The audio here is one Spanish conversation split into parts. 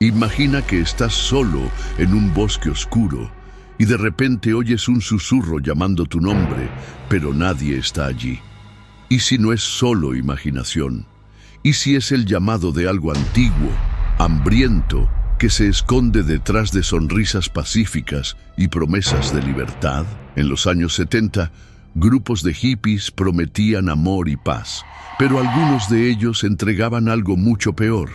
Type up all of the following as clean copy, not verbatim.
Imagina que estás solo en un bosque oscuro y de repente oyes un susurro llamando tu nombre, pero nadie está allí. ¿Y si no es solo imaginación? ¿Y si es el llamado de algo antiguo, hambriento, que se esconde detrás de sonrisas pacíficas y promesas de libertad? En los años 70, grupos de hippies prometían amor y paz, pero algunos de ellos entregaban algo mucho peor: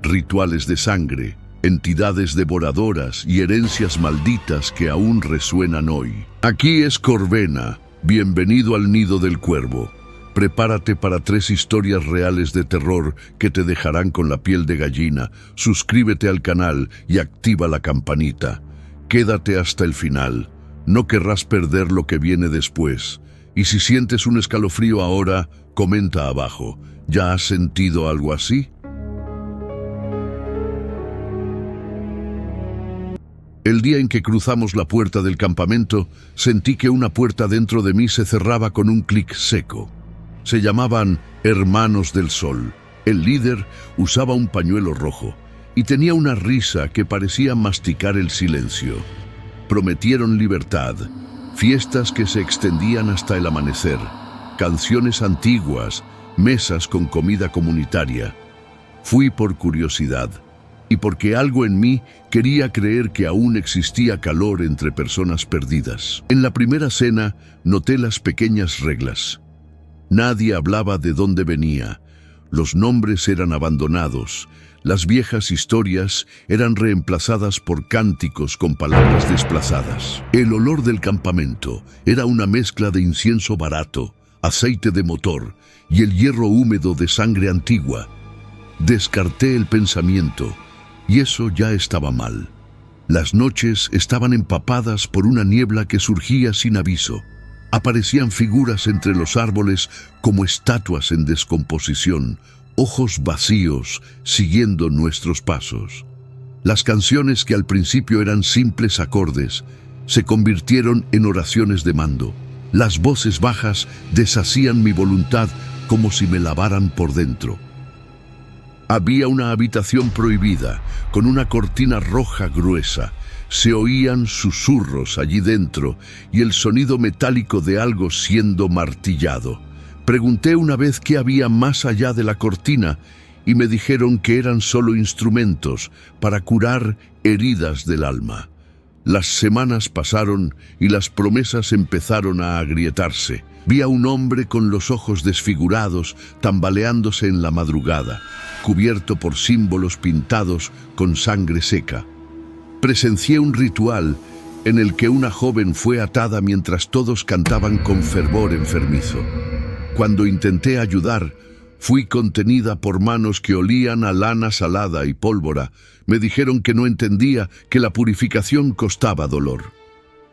rituales de sangre, entidades devoradoras y herencias malditas que aún resuenan hoy. Aquí es Corvena, bienvenido al Nido del Cuervo. Prepárate para 3 historias reales de terror que te dejarán con la piel de gallina. Suscríbete al canal y activa la campanita. Quédate hasta el final. No querrás perder lo que viene después. Y si sientes un escalofrío ahora, comenta abajo. ¿Ya has sentido algo así? El día en que cruzamos la puerta del campamento, sentí que una puerta dentro de mí se cerraba con un clic seco. Se llamaban Hermanos del Sol. El líder usaba un pañuelo rojo y tenía una risa que parecía masticar el silencio. Prometieron libertad, fiestas que se extendían hasta el amanecer, canciones antiguas, mesas con comida comunitaria. Fui por curiosidad y porque algo en mí quería creer que aún existía calor entre personas perdidas. En la primera cena noté las pequeñas reglas. Nadie hablaba de dónde venía, los nombres eran abandonados, las viejas historias eran reemplazadas por cánticos con palabras desplazadas. El olor del campamento era una mezcla de incienso barato, aceite de motor y el hierro húmedo de sangre antigua. Descarté el pensamiento, y eso ya estaba mal. Las noches estaban empapadas por una niebla que surgía sin aviso. Aparecían figuras entre los árboles como estatuas en descomposición, ojos vacíos siguiendo nuestros pasos. Las canciones que al principio eran simples acordes se convirtieron en oraciones de mando. Las voces bajas deshacían mi voluntad como si me lavaran por dentro. Había una habitación prohibida, con una cortina roja gruesa. Se oían susurros allí dentro y el sonido metálico de algo siendo martillado. Pregunté una vez qué había más allá de la cortina y me dijeron que eran solo instrumentos para curar heridas del alma. Las semanas pasaron y las promesas empezaron a agrietarse. Vi a un hombre con los ojos desfigurados tambaleándose en la madrugada, cubierto por símbolos pintados con sangre seca. Presencié un ritual en el que una joven fue atada mientras todos cantaban con fervor enfermizo. Cuando intenté ayudar, fui contenida por manos que olían a lana salada y pólvora. Me dijeron que no entendía que la purificación costaba dolor.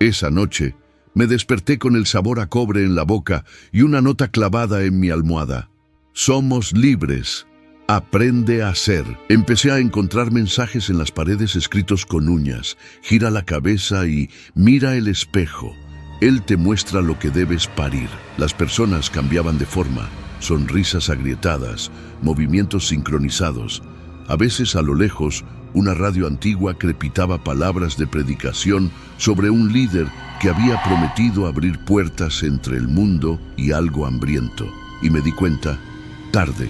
Esa noche, me desperté con el sabor a cobre en la boca y una nota clavada en mi almohada. Somos libres. Aprende a ser. Empecé a encontrar mensajes en las paredes escritos con uñas. Gira la cabeza y mira el espejo. Él te muestra lo que debes parir. Las personas cambiaban de forma, sonrisas agrietadas, movimientos sincronizados. A veces a lo lejos, una radio antigua crepitaba palabras de predicación sobre un líder que había prometido abrir puertas entre el mundo y algo hambriento. Y me di cuenta, tarde,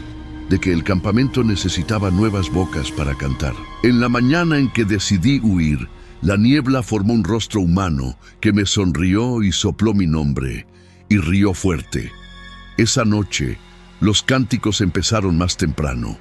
de que el campamento necesitaba nuevas bocas para cantar. En la mañana en que decidí huir, la niebla formó un rostro humano que me sonrió y sopló mi nombre, y rió fuerte. Esa noche, los cánticos empezaron más temprano.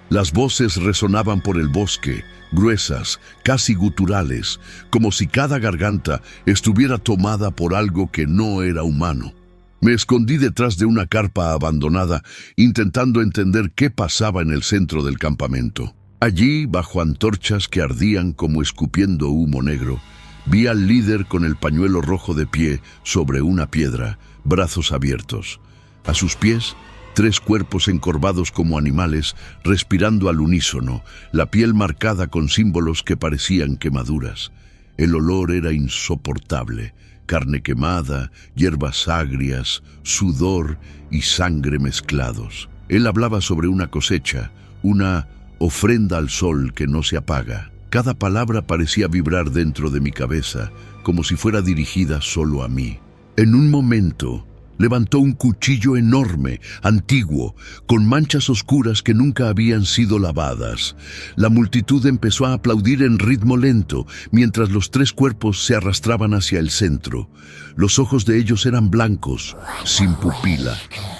Las voces resonaban por el bosque, gruesas, casi guturales, como si cada garganta estuviera tomada por algo que no era humano. Me escondí detrás de una carpa abandonada, intentando entender qué pasaba en el centro del campamento. Allí, bajo antorchas que ardían como escupiendo humo negro, vi al líder con el pañuelo rojo de pie sobre una piedra, brazos abiertos. A sus pies, 3 cuerpos encorvados como animales, respirando al unísono, la piel marcada con símbolos que parecían quemaduras. El olor era insoportable. Carne quemada, hierbas agrias, sudor y sangre mezclados. Él hablaba sobre una cosecha, una ofrenda al sol que no se apaga. Cada palabra parecía vibrar dentro de mi cabeza, como si fuera dirigida solo a mí. En un momento, levantó un cuchillo enorme, antiguo, con manchas oscuras que nunca habían sido lavadas. La multitud empezó a aplaudir en ritmo lento, mientras los 3 cuerpos se arrastraban hacia el centro. Los ojos de ellos eran blancos, sin pupila.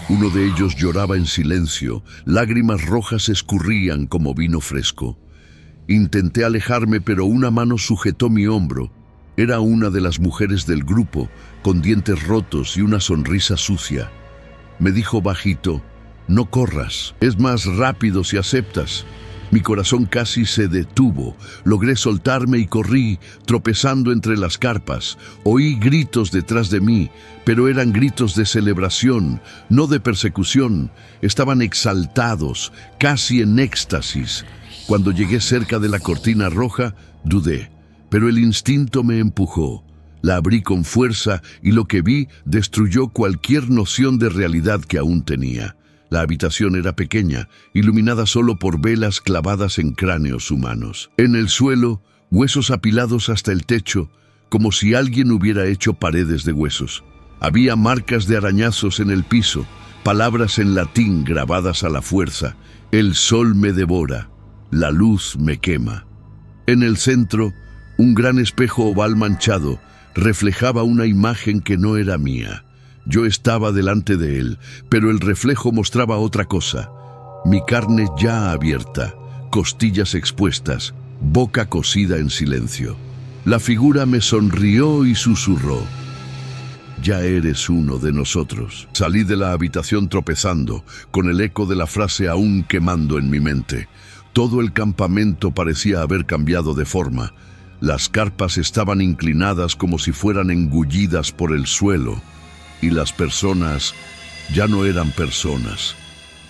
Uno de ellos lloraba en silencio, lágrimas rojas escurrían como vino fresco. Intenté alejarme, pero una mano sujetó mi hombro. Era una de las mujeres del grupo, con dientes rotos y una sonrisa sucia. Me dijo bajito: «No corras, es más rápido si aceptas». Mi corazón casi se detuvo. Logré soltarme y corrí, tropezando entre las carpas. Oí gritos detrás de mí, pero eran gritos de celebración, no de persecución. Estaban exaltados, casi en éxtasis. Cuando llegué cerca de la cortina roja, dudé, pero el instinto me empujó. La abrí con fuerza y lo que vi destruyó cualquier noción de realidad que aún tenía. La habitación era pequeña, iluminada solo por velas clavadas en cráneos humanos. En el suelo, huesos apilados hasta el techo, como si alguien hubiera hecho paredes de huesos. Había marcas de arañazos en el piso, palabras en latín grabadas a la fuerza. El sol me devora, la luz me quema. En el centro, un gran espejo oval manchado reflejaba una imagen que no era mía. Yo estaba delante de él, pero el reflejo mostraba otra cosa. Mi carne ya abierta, costillas expuestas, boca cosida en silencio. La figura me sonrió y susurró: «Ya eres uno de nosotros». Salí de la habitación tropezando, con el eco de la frase aún quemando en mi mente. Todo el campamento parecía haber cambiado de forma. Las carpas estaban inclinadas como si fueran engullidas por el suelo. Y las personas ya no eran personas.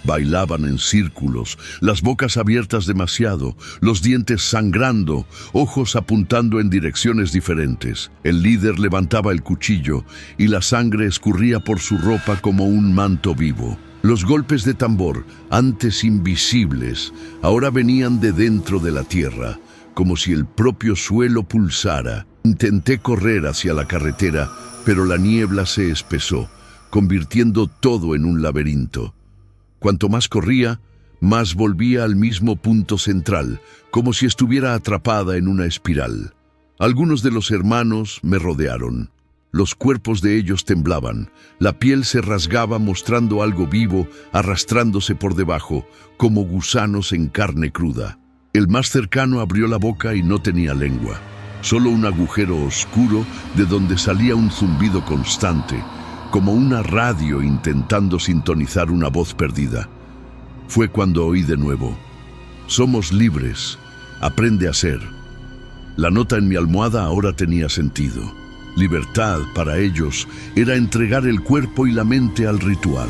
Bailaban en círculos, las bocas abiertas demasiado, los dientes sangrando, ojos apuntando en direcciones diferentes. El líder levantaba el cuchillo y la sangre escurría por su ropa como un manto vivo. Los golpes de tambor, antes invisibles, ahora venían de dentro de la tierra, como si el propio suelo pulsara. Intenté correr hacia la carretera, pero la niebla se espesó, convirtiendo todo en un laberinto. Cuanto más corría, más volvía al mismo punto central, como si estuviera atrapada en una espiral. Algunos de los hermanos me rodearon. Los cuerpos de ellos temblaban, la piel se rasgaba mostrando algo vivo, arrastrándose por debajo, como gusanos en carne cruda. El más cercano abrió la boca y no tenía lengua. Solo un agujero oscuro de donde salía un zumbido constante, como una radio intentando sintonizar una voz perdida. Fue cuando oí de nuevo: «Somos libres, aprende a ser». La nota en mi almohada ahora tenía sentido. Libertad, para ellos, era entregar el cuerpo y la mente al ritual.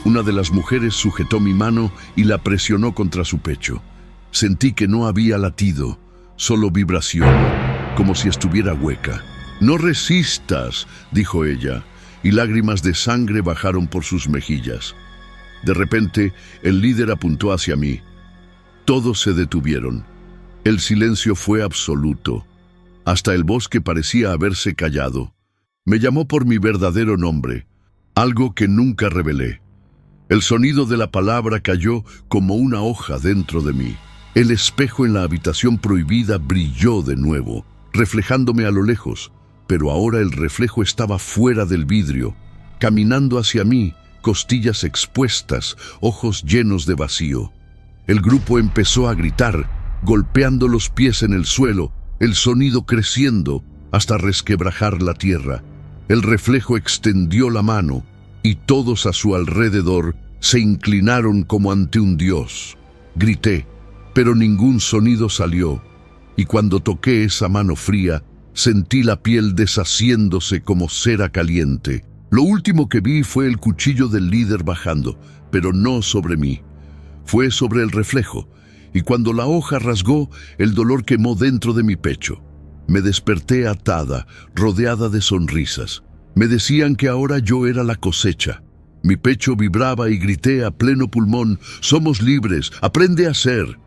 Una de las mujeres sujetó mi mano y la presionó contra su pecho. Sentí que no había latido, solo vibración, como si estuviera hueca. «No resistas», dijo ella, y lágrimas de sangre bajaron por sus mejillas. De repente, el líder apuntó hacia mí. Todos se detuvieron. El silencio fue absoluto. Hasta el bosque parecía haberse callado. Me llamó por mi verdadero nombre, algo que nunca revelé. El sonido de la palabra cayó como una hoja dentro de mí. El espejo en la habitación prohibida brilló de nuevo, reflejándome a lo lejos, pero ahora el reflejo estaba fuera del vidrio, caminando hacia mí, costillas expuestas, ojos llenos de vacío. El grupo empezó a gritar, golpeando los pies en el suelo, el sonido creciendo hasta resquebrajar la tierra. El reflejo extendió la mano y todos a su alrededor se inclinaron como ante un dios. Grité, pero ningún sonido salió, y cuando toqué esa mano fría, sentí la piel deshaciéndose como cera caliente. Lo último que vi fue el cuchillo del líder bajando, pero no sobre mí. Fue sobre el reflejo, y cuando la hoja rasgó, el dolor quemó dentro de mi pecho. Me desperté atada, rodeada de sonrisas. Me decían que ahora yo era la cosecha. Mi pecho vibraba y grité a pleno pulmón: «Somos libres, aprende a ser».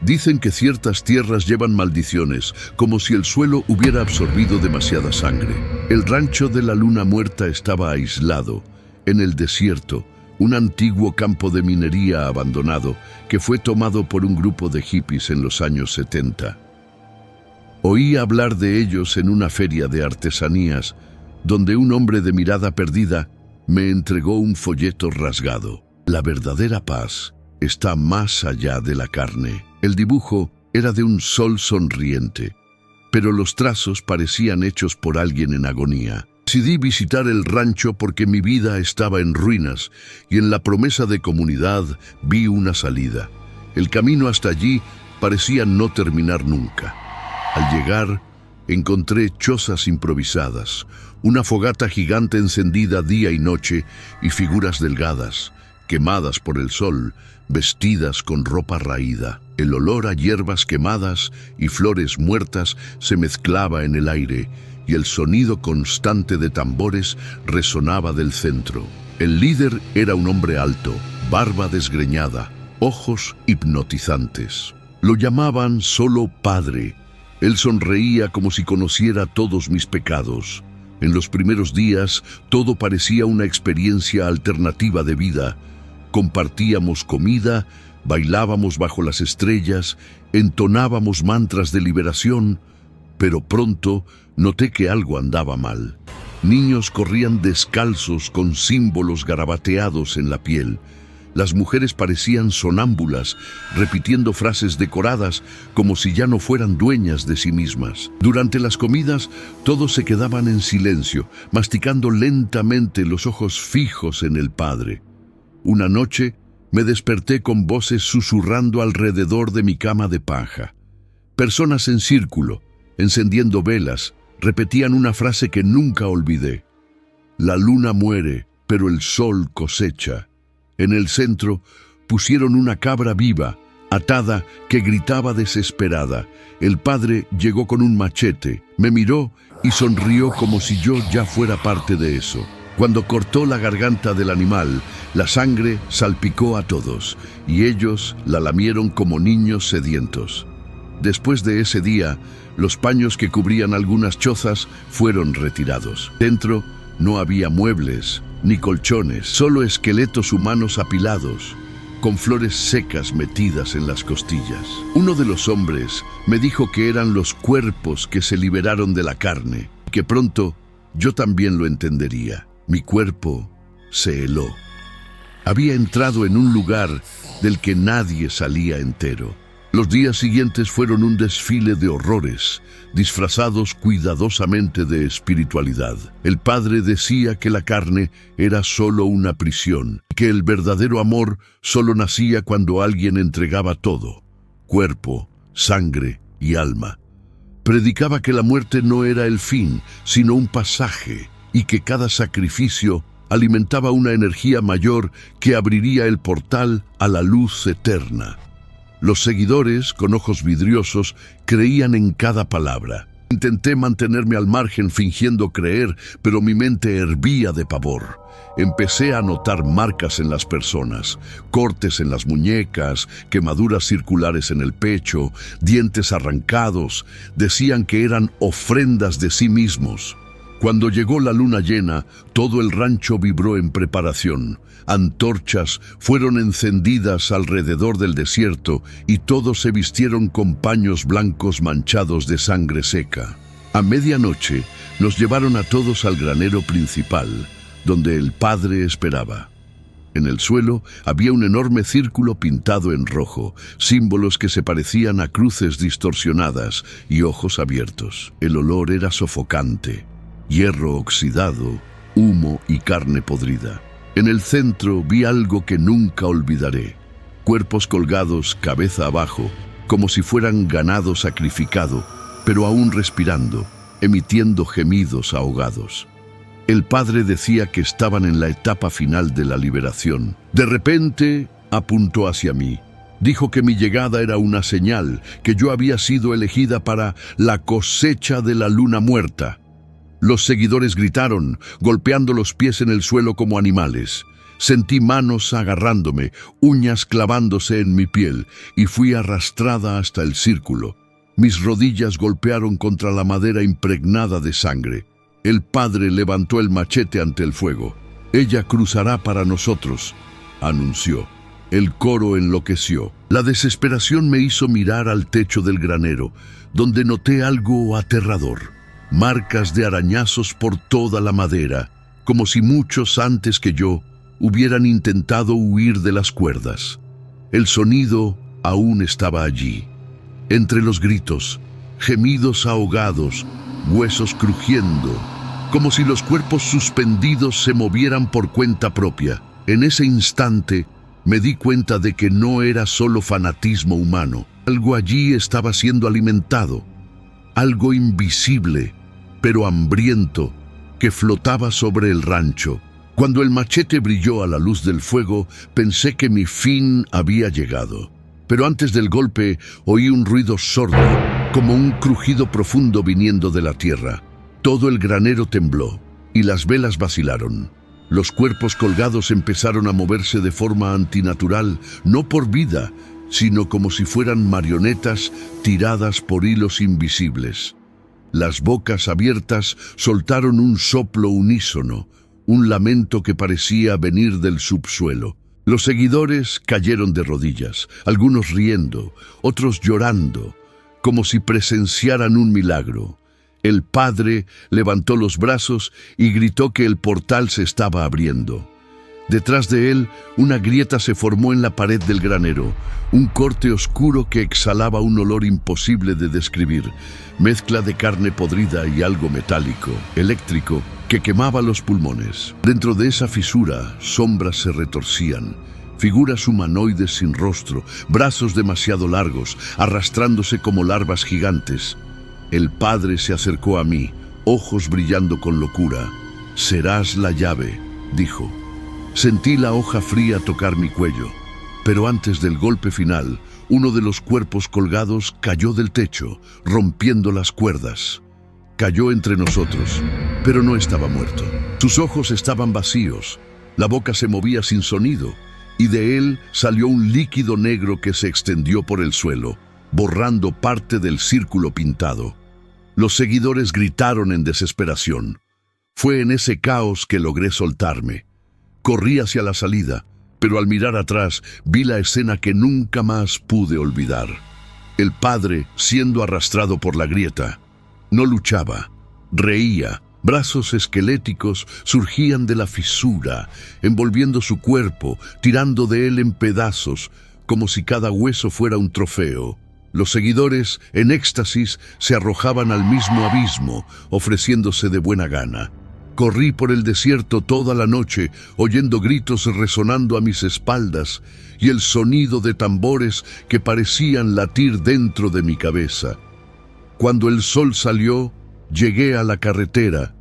Dicen que ciertas tierras llevan maldiciones, como si el suelo hubiera absorbido demasiada sangre. El rancho de la Luna Muerta estaba aislado, en el desierto, un antiguo campo de minería abandonado que fue tomado por un grupo de hippies en los años 70. Oí hablar de ellos en una feria de artesanías, donde un hombre de mirada perdida me entregó un folleto rasgado. La verdadera paz está más allá de la carne. El dibujo era de un sol sonriente, pero los trazos parecían hechos por alguien en agonía. Decidí visitar el rancho porque mi vida estaba en ruinas y en la promesa de comunidad vi una salida. El camino hasta allí parecía no terminar nunca. Al llegar, encontré chozas improvisadas, una fogata gigante encendida día y noche y figuras delgadas, quemadas por el sol, vestidas con ropa raída. El olor a hierbas quemadas y flores muertas se mezclaba en el aire y el sonido constante de tambores resonaba del centro. El líder era un hombre alto, barba desgreñada, ojos hipnotizantes. Lo llamaban solo Padre. Él sonreía como si conociera todos mis pecados. En los primeros días, todo parecía una experiencia alternativa de vida. Compartíamos comida, bailábamos bajo las estrellas, entonábamos mantras de liberación, pero pronto noté que algo andaba mal. Niños corrían descalzos con símbolos garabateados en la piel. Las mujeres parecían sonámbulas, repitiendo frases decoradas como si ya no fueran dueñas de sí mismas. Durante las comidas, todos se quedaban en silencio, masticando lentamente, los ojos fijos en el Padre. Una noche, me desperté con voces susurrando alrededor de mi cama de paja. Personas en círculo, encendiendo velas, repetían una frase que nunca olvidé. La luna muere, pero el sol cosecha. En el centro pusieron una cabra viva, atada, que gritaba desesperada. El Padre llegó con un machete, me miró y sonrió como si yo ya fuera parte de eso. Cuando cortó la garganta del animal, la sangre salpicó a todos, y ellos la lamieron como niños sedientos. Después de ese día, los paños que cubrían algunas chozas fueron retirados. Dentro no había muebles ni colchones, solo esqueletos humanos apilados, con flores secas metidas en las costillas. Uno de los hombres me dijo que eran los cuerpos que se liberaron de la carne, y que pronto yo también lo entendería. Mi cuerpo se heló. Había entrado en un lugar del que nadie salía entero. Los días siguientes fueron un desfile de horrores, disfrazados cuidadosamente de espiritualidad. El Padre decía que la carne era solo una prisión, que el verdadero amor solo nacía cuando alguien entregaba todo, cuerpo, sangre y alma. Predicaba que la muerte no era el fin, sino un pasaje, y que cada sacrificio alimentaba una energía mayor que abriría el portal a la luz eterna. Los seguidores, con ojos vidriosos, creían en cada palabra. Intenté mantenerme al margen fingiendo creer, pero mi mente hervía de pavor. Empecé a notar marcas en las personas, cortes en las muñecas, quemaduras circulares en el pecho, dientes arrancados. Decían que eran ofrendas de sí mismos. Cuando llegó la luna llena, todo el rancho vibró en preparación. Antorchas fueron encendidas alrededor del desierto y todos se vistieron con paños blancos manchados de sangre seca. A medianoche nos llevaron a todos al granero principal, donde el Padre esperaba. En el suelo había un enorme círculo pintado en rojo, símbolos que se parecían a cruces distorsionadas y ojos abiertos. El olor era sofocante. Hierro oxidado, humo y carne podrida. En el centro vi algo que nunca olvidaré. Cuerpos colgados cabeza abajo, como si fueran ganado sacrificado, pero aún respirando, emitiendo gemidos ahogados. El Padre decía que estaban en la etapa final de la liberación. De repente, apuntó hacia mí. Dijo que mi llegada era una señal, que yo había sido elegida para la cosecha de la luna muerta. Los seguidores gritaron, golpeando los pies en el suelo como animales. Sentí manos agarrándome, uñas clavándose en mi piel, y fui arrastrada hasta el círculo. Mis rodillas golpearon contra la madera impregnada de sangre. El padre levantó el machete ante el fuego. «Ella cruzará para nosotros», anunció. El coro enloqueció. La desesperación me hizo mirar al techo del granero, donde noté algo aterrador. Marcas de arañazos por toda la madera, como si muchos antes que yo hubieran intentado huir de las cuerdas. El sonido aún estaba allí. Entre los gritos, gemidos ahogados, huesos crujiendo, como si los cuerpos suspendidos se movieran por cuenta propia. En ese instante me di cuenta de que no era solo fanatismo humano. Algo allí estaba siendo alimentado, algo invisible, pero hambriento, que flotaba sobre el rancho. Cuando el machete brilló a la luz del fuego, pensé que mi fin había llegado. Pero antes del golpe oí un ruido sordo, como un crujido profundo viniendo de la tierra. Todo el granero tembló y las velas vacilaron. Los cuerpos colgados empezaron a moverse de forma antinatural, no por vida, sino como si fueran marionetas tiradas por hilos invisibles. Las bocas abiertas soltaron un soplo unísono, un lamento que parecía venir del subsuelo. Los seguidores cayeron de rodillas, algunos riendo, otros llorando, como si presenciaran un milagro. El padre levantó los brazos y gritó que el portal se estaba abriendo. Detrás de él, una grieta se formó en la pared del granero, un corte oscuro que exhalaba un olor imposible de describir, mezcla de carne podrida y algo metálico, eléctrico, que quemaba los pulmones. Dentro de esa fisura, sombras se retorcían, figuras humanoides sin rostro, brazos demasiado largos, arrastrándose como larvas gigantes. El padre se acercó a mí, ojos brillando con locura. «Serás la llave», dijo. Sentí la hoja fría tocar mi cuello, pero antes del golpe final, uno de los cuerpos colgados cayó del techo, rompiendo las cuerdas. Cayó entre nosotros, pero no estaba muerto. Sus ojos estaban vacíos, la boca se movía sin sonido, y de él salió un líquido negro que se extendió por el suelo, borrando parte del círculo pintado. Los seguidores gritaron en desesperación. Fue en ese caos que logré soltarme. Corrí hacia la salida, pero al mirar atrás vi la escena que nunca más pude olvidar. El padre siendo arrastrado por la grieta. No luchaba, reía. Brazos esqueléticos surgían de la fisura, envolviendo su cuerpo, tirando de él en pedazos, como si cada hueso fuera un trofeo. Los seguidores, en éxtasis, se arrojaban al mismo abismo, ofreciéndose de buena gana. Corrí por el desierto toda la noche, oyendo gritos resonando a mis espaldas y el sonido de tambores que parecían latir dentro de mi cabeza. Cuando el sol salió, llegué a la carretera,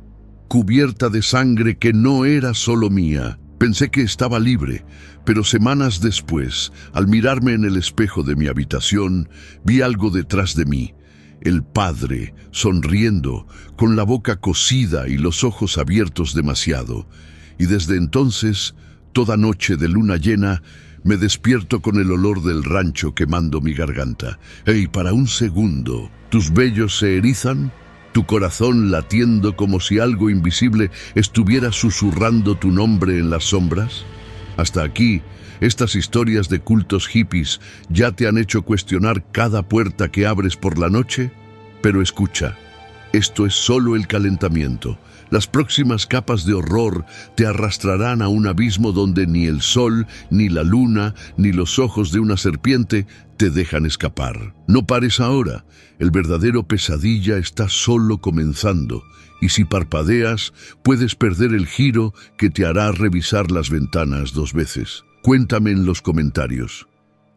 cubierta de sangre que no era solo mía. Pensé que estaba libre, pero semanas después, al mirarme en el espejo de mi habitación, vi algo detrás de mí. El padre, sonriendo, con la boca cosida y los ojos abiertos demasiado. Y desde entonces, toda noche de luna llena, me despierto con el olor del rancho quemando mi garganta. Y para un segundo, tus vellos se erizan, tu corazón latiendo como si algo invisible estuviera susurrando tu nombre en las sombras. Hasta aquí, estas historias de cultos hippies ya te han hecho cuestionar cada puerta que abres por la noche, pero escucha, esto es solo el calentamiento. Las próximas capas de horror te arrastrarán a un abismo donde ni el sol, ni la luna, ni los ojos de una serpiente te dejan escapar. No pares ahora, el verdadero pesadilla está solo comenzando, y si parpadeas, puedes perder el giro que te hará revisar las ventanas 2 veces. Cuéntame en los comentarios,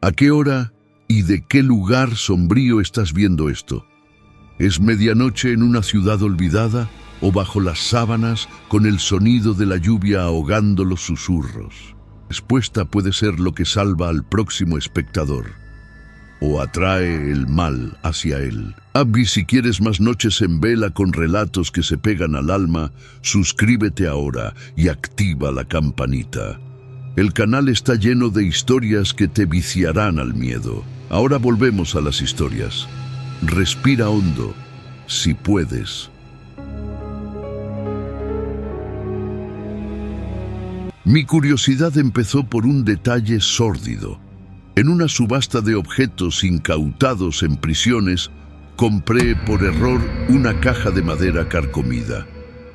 ¿a qué hora y de qué lugar sombrío estás viendo esto? ¿Es medianoche en una ciudad olvidada o bajo las sábanas con el sonido de la lluvia ahogando los susurros? La respuesta puede ser lo que salva al próximo espectador o atrae el mal hacia él. Si quieres más noches en vela con relatos que se pegan al alma, suscríbete ahora y activa la campanita. El canal está lleno de historias que te viciarán al miedo. Ahora volvemos a las historias. Respira hondo, si puedes. Mi curiosidad empezó por un detalle sórdido. En una subasta de objetos incautados en prisiones, compré por error una caja de madera carcomida.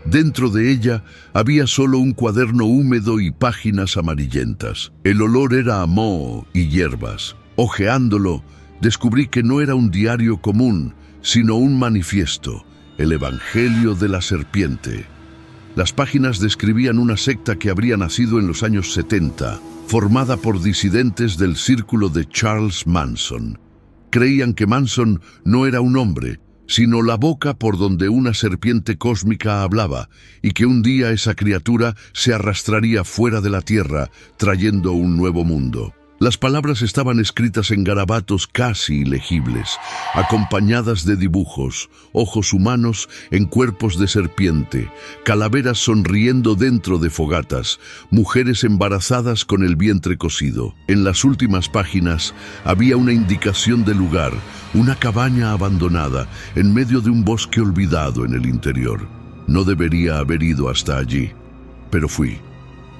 Dentro de ella había solo un cuaderno húmedo y páginas amarillentas. El olor era a moho y hierbas. Hojeándolo, descubrí que no era un diario común, sino un manifiesto, el Evangelio de la Serpiente. Las páginas describían una secta que habría nacido en los años 70, formada por disidentes del círculo de Charles Manson. Creían que Manson no era un hombre, sino la boca por donde una serpiente cósmica hablaba, y que un día esa criatura se arrastraría fuera de la Tierra, trayendo un nuevo mundo. Las palabras estaban escritas en garabatos casi ilegibles, acompañadas de dibujos, ojos humanos en cuerpos de serpiente, calaveras sonriendo dentro de fogatas, mujeres embarazadas con el vientre cosido. En las últimas páginas había una indicación de lugar, una cabaña abandonada en medio de un bosque olvidado en el interior. No debería haber ido hasta allí, pero fui.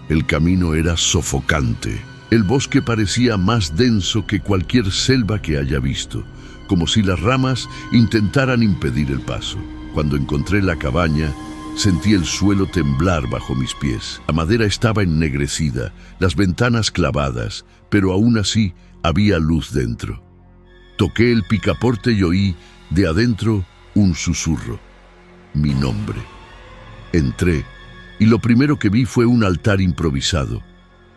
El camino era sofocante. El bosque parecía más denso que cualquier selva que haya visto, como si las ramas intentaran impedir el paso. Cuando encontré la cabaña, sentí el suelo temblar bajo mis pies. La madera estaba ennegrecida, las ventanas clavadas, pero aún así había luz dentro. Toqué el picaporte y oí, de adentro, un susurro. Mi nombre. Entré, y lo primero que vi fue un altar improvisado.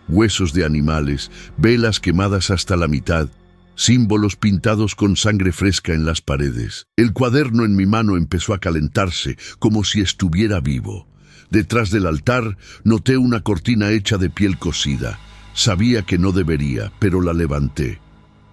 Huesos de animales, velas quemadas hasta la mitad, símbolos pintados con sangre fresca en las paredes. El cuaderno en mi mano empezó a calentarse, como si estuviera vivo. Detrás del altar noté una cortina hecha de piel cocida. Sabía que no debería, pero la levanté.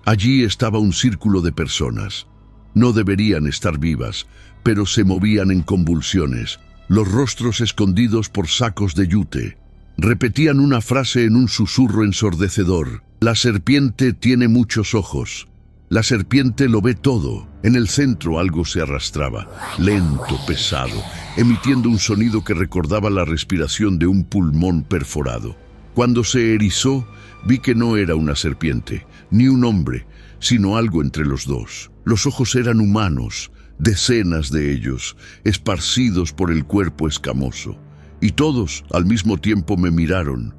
Allí estaba un círculo de personas. No deberían estar vivas, pero se movían en convulsiones, los rostros escondidos por sacos de yute. Repetían una frase en un susurro ensordecedor. La serpiente tiene muchos ojos. La serpiente lo ve todo. En el centro algo se arrastraba, lento, pesado, emitiendo un sonido que recordaba la respiración de un pulmón perforado. Cuando se erizó, vi que no era una serpiente, ni un hombre, sino algo entre los dos. Los ojos eran humanos, decenas de ellos, esparcidos por el cuerpo escamoso. Y todos, al mismo tiempo, me miraron.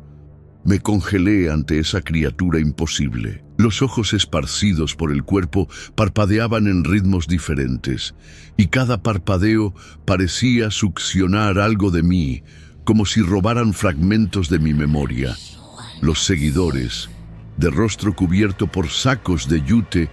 Me congelé ante esa criatura imposible. Los ojos esparcidos por el cuerpo parpadeaban en ritmos diferentes, y cada parpadeo parecía succionar algo de mí, como si robaran fragmentos de mi memoria. Los seguidores, de rostro cubierto por sacos de yute,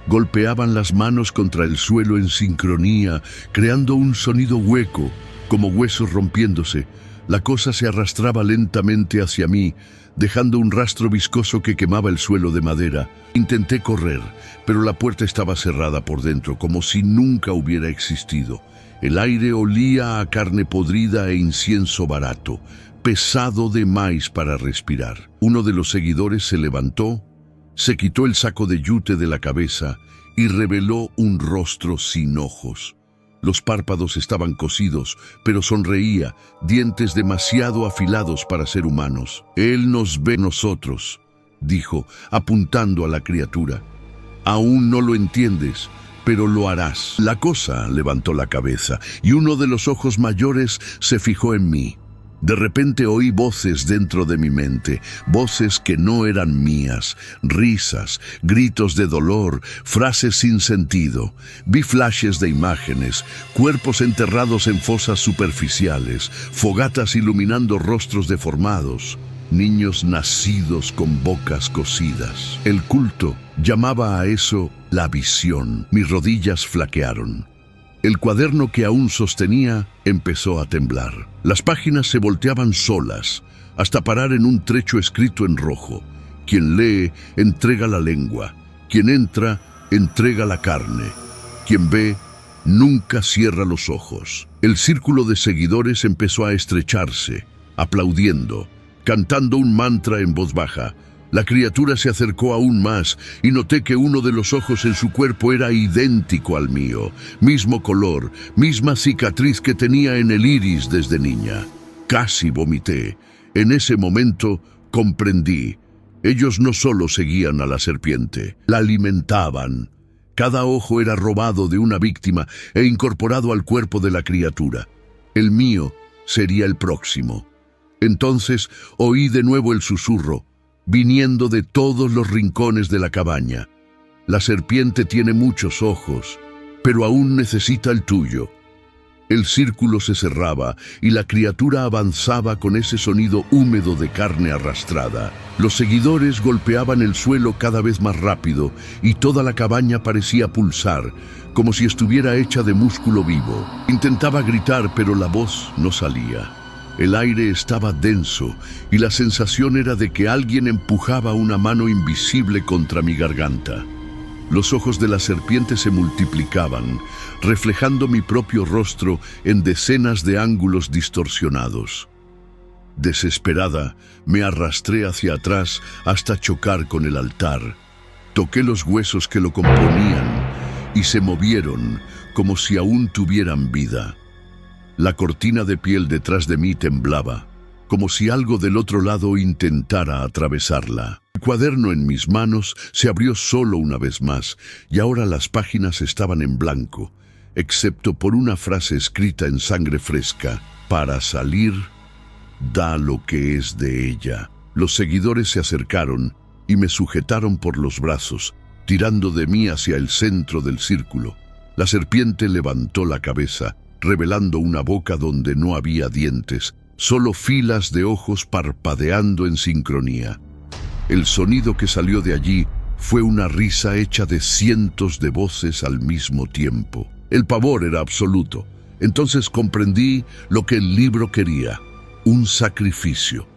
golpeaban las manos contra el suelo en sincronía, creando un sonido hueco, como huesos rompiéndose. La cosa se arrastraba lentamente hacia mí, dejando un rastro viscoso que quemaba el suelo de madera. Intenté correr, pero la puerta estaba cerrada por dentro, como si nunca hubiera existido. El aire olía a carne podrida e incienso barato, pesado de más para respirar. Uno de los seguidores se levantó, se quitó el saco de yute de la cabeza y reveló un rostro sin ojos. Los párpados estaban cosidos, pero sonreía, dientes demasiado afilados para ser humanos. Él nos ve nosotros, dijo, apuntando a la criatura. Aún no lo entiendes, pero lo harás. La cosa levantó la cabeza y uno de los ojos mayores se fijó en mí. De repente oí voces dentro de mi mente, voces que no eran mías, risas, gritos de dolor, frases sin sentido. Vi flashes de imágenes, cuerpos enterrados en fosas superficiales, fogatas iluminando rostros deformados, niños nacidos con bocas cosidas. El culto llamaba a eso la visión. Mis rodillas flaquearon. El cuaderno que aún sostenía empezó a temblar. Las páginas se volteaban solas, hasta parar en un trecho escrito en rojo. Quien lee, entrega la lengua. Quien entra, entrega la carne. Quien ve, nunca cierra los ojos. El círculo de seguidores empezó a estrecharse, aplaudiendo. cantando un mantra en voz baja. La criatura se acercó aún más y noté que uno de los ojos en su cuerpo era idéntico al mío, mismo color, misma cicatriz que tenía en el iris desde niña. Casi vomité. En ese momento comprendí. Ellos no solo seguían a la serpiente, la alimentaban. Cada ojo era robado de una víctima e incorporado al cuerpo de la criatura. El mío sería el próximo. Entonces oí de nuevo el susurro, viniendo de todos los rincones de la cabaña. La serpiente tiene muchos ojos, pero aún necesita el tuyo. El círculo se cerraba y la criatura avanzaba con ese sonido húmedo de carne arrastrada. Los seguidores golpeaban el suelo cada vez más rápido y toda la cabaña parecía pulsar, como si estuviera hecha de músculo vivo. Intentaba gritar, pero la voz no salía. El aire estaba denso y la sensación era de que alguien empujaba una mano invisible contra mi garganta. Los ojos de la serpiente se multiplicaban, reflejando mi propio rostro en decenas de ángulos distorsionados. Desesperada, me arrastré hacia atrás hasta chocar con el altar. Toqué los huesos que lo componían y se movieron como si aún tuvieran vida. La cortina de piel detrás de mí temblaba, como si algo del otro lado intentara atravesarla. El cuaderno en mis manos se abrió solo una vez más, y ahora las páginas estaban en blanco, excepto por una frase escrita en sangre fresca: para salir, da lo que es de ella. Los seguidores se acercaron y me sujetaron por los brazos, tirando de mí hacia el centro del círculo. La serpiente levantó la cabeza, revelando una boca donde no había dientes, solo filas de ojos parpadeando en sincronía. El sonido que salió de allí fue una risa hecha de cientos de voces al mismo tiempo. El pavor era absoluto. Entonces comprendí lo que el libro quería: un sacrificio.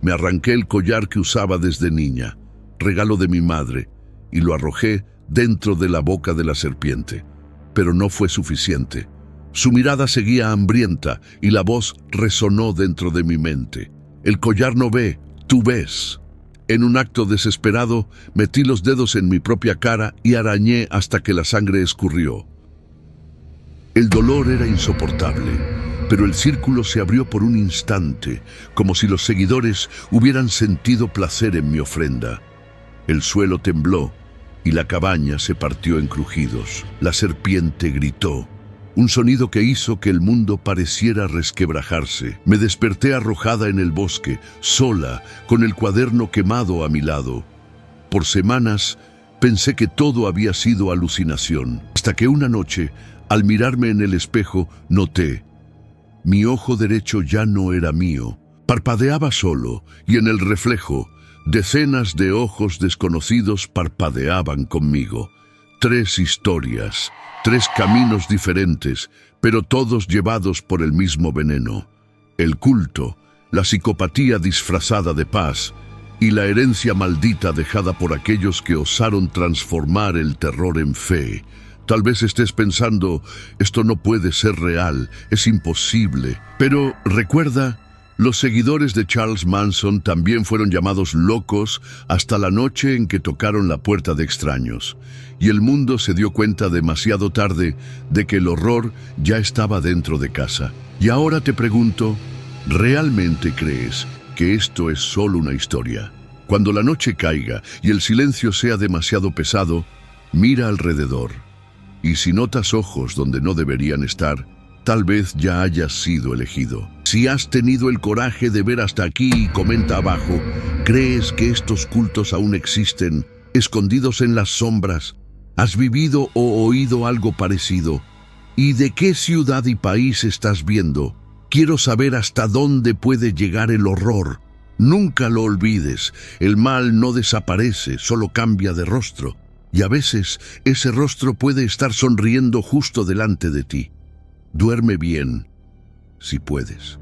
Me arranqué el collar que usaba desde niña, regalo de mi madre, y lo arrojé dentro de la boca de la serpiente. Pero no fue suficiente. Su mirada seguía hambrienta y la voz resonó dentro de mi mente: el collar no ve, tú ves. En un acto desesperado, metí los dedos en mi propia cara y arañé hasta que la sangre escurrió. El dolor era insoportable, pero el círculo se abrió por un instante, como si los seguidores hubieran sentido placer en mi ofrenda. El suelo tembló y la cabaña se partió en crujidos. La serpiente gritó, un sonido que hizo que el mundo pareciera resquebrajarse. Me desperté arrojada en el bosque, sola, con el cuaderno quemado a mi lado. Por semanas pensé que todo había sido alucinación, hasta que una noche, al mirarme en el espejo, noté: mi ojo derecho ya no era mío. Parpadeaba solo, y en el reflejo, decenas de ojos desconocidos parpadeaban conmigo. 3 historias, 3 caminos diferentes, pero todos llevados por el mismo veneno: el culto, la psicopatía disfrazada de paz y la herencia maldita dejada por aquellos que osaron transformar el terror en fe. Tal vez estés pensando: esto no puede ser real, es imposible. Pero recuerda, los seguidores de Charles Manson también fueron llamados locos hasta la noche en que tocaron la puerta de extraños. Y el mundo se dio cuenta demasiado tarde de que el horror ya estaba dentro de casa. Y ahora te pregunto, ¿realmente crees que esto es solo una historia? Cuando la noche caiga y el silencio sea demasiado pesado, mira alrededor. Y si notas ojos donde no deberían estar, tal vez ya hayas sido elegido. Si has tenido el coraje de ver hasta aquí, comenta abajo: ¿crees que estos cultos aún existen, escondidos en las sombras? ¿Has vivido o oído algo parecido? ¿Y de qué ciudad y país estás viendo? Quiero saber hasta dónde puede llegar el horror. Nunca lo olvides, el mal no desaparece, solo cambia de rostro. Y a veces ese rostro puede estar sonriendo justo delante de ti. Duerme bien, si puedes.